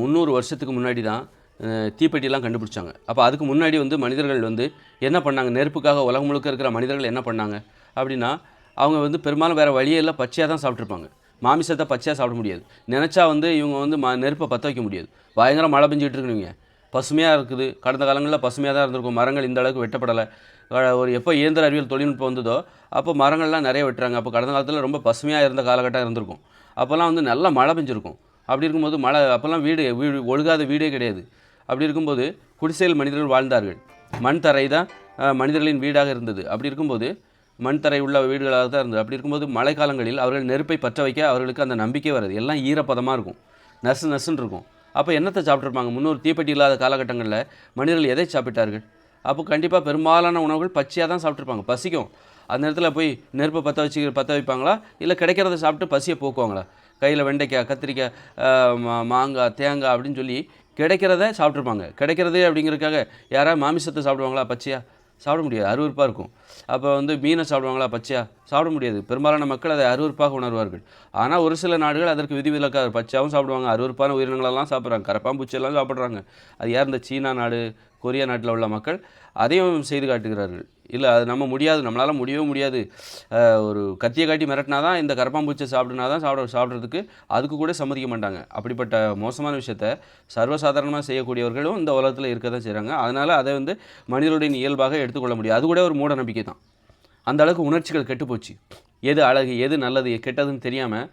300 வருஷத்துக்கு முன்னாடி தான் தீப்பெட்டிலாம் கண்டுபிடிச்சாங்க. அப்போ அதுக்கு முன்னாடி வந்து மனிதர்கள் வந்து என்ன பண்ணாங்க, நெருப்புக்காக உலகம் முழுக்க இருக்கிற மனிதர்கள் என்ன பண்ணாங்க அப்படின்னா, அவங்க வந்து பெரும்பாலும் வேறு வழியே இல்லை, பச்சையாக தான் சாப்பிட்ருப்பாங்க. மாமிசத்தை பச்சையாக சாப்பிட முடியாது. நினச்சா வந்து இவங்க வந்து நெருப்பை பற்ற வைக்க முடியாது. பயங்கர மழை பெஞ்சிட்டு இருக்குங்க, பசுமையாக இருக்குது. கடந்த காலங்களில் பசுமையாக தான் இருந்திருக்கும். மரங்கள் இந்த அளவுக்கு வெட்டப்படலை. ஒரு எப்போ இயந்திர அறிவியல் தொழில்நுட்பம் வந்ததோ அப்போ மரங்கள்லாம் நிறைய வெட்டுறாங்க. அப்போ கடந்த காலத்தில் ரொம்ப பசுமையாக இருந்த காலகட்டம் இருந்திருக்கும். அப்போல்லாம் வந்து நல்லா மழை பெஞ்சிருக்கும். அப்படி இருக்கும்போது அப்போல்லாம் வீடு ஒழுகாத வீடே கிடையாது. அப்படி இருக்கும்போது குடிசையில் மனிதர்கள் வாழ்ந்தார்கள். மண் தரை தான் மனிதர்களின் வீடாக இருந்தது. அப்படி இருக்கும்போது மண் தரை உள்ள வீடுகளாக தான் இருந்தது. அப்படி இருக்கும்போது மழைக்காலங்களில் அவர்கள் நெருப்பை பற்ற வைக்க அவர்களுக்கு அந்த நம்பிக்கை வருது. எல்லாம் ஈரப்பதமாக இருக்கும், நசுன்னு இருக்கும். அப்போ என்னத்தை சாப்பிட்ருப்பாங்க? 300 தீப்பெட்டி இல்லாத காலகட்டங்களில் மனிதர்கள் எதை சாப்பிட்டார்கள்? அப்போ கண்டிப்பாக பெரும்பாலான உணவுகள் பச்சையாக தான் சாப்பிட்ருப்பாங்க. பசிக்கும், அந்த நேரத்தில் போய் நெருப்பை பற்ற வைப்பாங்களா, இல்லை கிடைக்கிறத சாப்பிட்டு பசியை போக்குவாங்களா? கையில் வெண்டைக்காய், கத்திரிக்காய், மாங்காய், தேங்காய் அப்படின்னு சொல்லி கிடைக்கிறத சாப்பிட்ருப்பாங்க. கிடைக்கிறது அப்படிங்கிறதுக்காக யாராவது மாமிசத்தை சாப்பிடுவாங்களா? பச்சையாக சாப்பிட முடியாது, அருவருப்பாக இருக்கும். அப்போ வந்து மீனை சாப்பிடுவாங்களா? பச்சையாக சாப்பிட முடியாது. பெரும்பாலான மக்கள் அதை அருவருப்பாக உணர்வார்கள். ஆனால் ஒரு சில நாடுகள் அதற்கு விதிவிலக்காக பச்சையாகவும் சாப்பிடுவாங்க. அருவருப்பான உயிரினங்களெல்லாம் சாப்பிட்றாங்க, கரப்பாம்பூச்சியெல்லாம் சாப்பிட்றாங்க. அது யார்? இந்த சீனா நாடு, கொரியா நாட்டில் உள்ள மக்கள் அதையும் செய்து காட்டுகிறார்கள். இல்லை, அது நம்ம முடியாது, நம்மளால் முடியவே முடியாது. ஒரு கத்தியை காட்டி மிரட்டினா தான், இந்த கரப்பாம்பூச்சியை சாப்பிட்னா தான் சாப்பிட்றதுக்கு அதுக்கு கூட சம்மதிக்க மாட்டாங்க. அப்படிப்பட்ட மோசமான விஷயத்தை சர்வசாதாரணமாக செய்யக்கூடியவர்களும் இந்த உலகத்தில் இருக்க தான் செய்கிறாங்க. அதனால் அதை வந்து மனிதனுடைய இயல்பாக எடுத்துக்கொள்ள முடியாது. அது கூட ஒரு மூட நம்பிக்கை தான். அந்த அளவுக்கு உணர்ச்சிகள் கெட்டுப்போச்சு. எது அழகு, எது நல்லது, கெட்டதுன்னு தெரியாமல்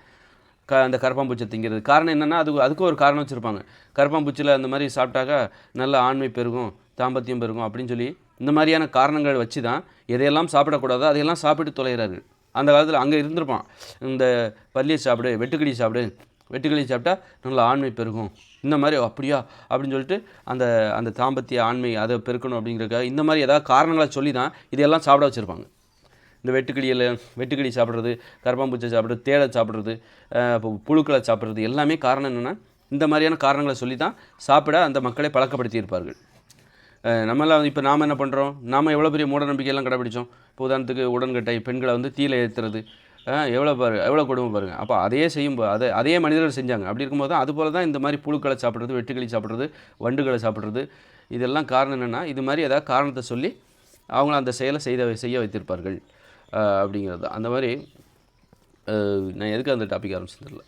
அந்த கரப்பாம்பூச்சி திங்கிறது. காரணம் என்னென்னா, அதுக்கும் ஒரு காரணம் வச்சுருப்பாங்க. கரப்பாம்பூச்சியில் அந்த மாதிரி சாப்பிட்டாக்கா நல்ல ஆண்மை பெருகும், தாம்பத்தியம் பெருகும் அப்படின்னு சொல்லி இந்த மாதிரியான காரணங்கள் வச்சு தான் எதையெல்லாம் சாப்பிடக்கூடாதோ அதையெல்லாம் சாப்பிட்டு தொலைகிறார்கள். அந்த காலத்தில் அங்கே இருந்திருப்பான், இந்த பல்லியை சாப்பிடு, வெட்டுக்கிளி சாப்பிடு, வெட்டுக்கிளி சாப்பிட்டா நல்ல ஆண்மை பெருகும், இந்த மாதிரி. அப்படியா அப்படின்னு சொல்லிட்டு அந்த தாம்பத்திய ஆண்மை அதை பெருக்கணும் அப்படிங்கிறதுக்காக இந்த மாதிரி ஏதாவது காரணங்களை சொல்லி தான் இதையெல்லாம் சாப்பிட வச்சுருப்பாங்க. இந்த வெட்டுக்கிளி சாப்பிட்றது, கரப்பாம்பூச்சை சாப்பிட்றது, தேடை சாப்பிட்றது, புழுக்களை சாப்பிட்றது எல்லாமே காரணம் என்னென்னா, இந்த மாதிரியான காரணங்களை சொல்லி தான் சாப்பிட அந்த மக்களை பழக்கப்படுத்தியிருப்பார்கள். நம்மளாம் இப்போ நாம் என்ன பண்ணுறோம்? நாம் எவ்வளோ பெரிய மூட நம்பிக்கையெல்லாம் கடைப்பிடிச்சோம். இப்போ உதாரணத்துக்கு உடன்கட்டை, பெண்களை வந்து தீயில ஏற்றுறது, எவ்வளோ கொடுமை பாருங்கள். அப்போ அதையே செய்யும்போது அதே மனிதர்கள் செஞ்சாங்க. அப்படி இருக்கும்போது தான் அதுபோல் தான் இந்த மாதிரி புழுக்களை சாப்பிட்றது, வெட்டுக்கிளி சாப்பிட்றது, வண்டுகளை சாப்பிட்றது, இதெல்லாம் காரணம் என்னென்னா, இது மாதிரி ஏதாவது காரணத்தை சொல்லி அவங்கள அந்த செயலை செய்ய வைத்திருப்பார்கள் அப்படிங்கிறது. அந்த மாதிரி நான் எதுக்கு அந்த டாபிக் ஆரம்பிச்சதில்லை.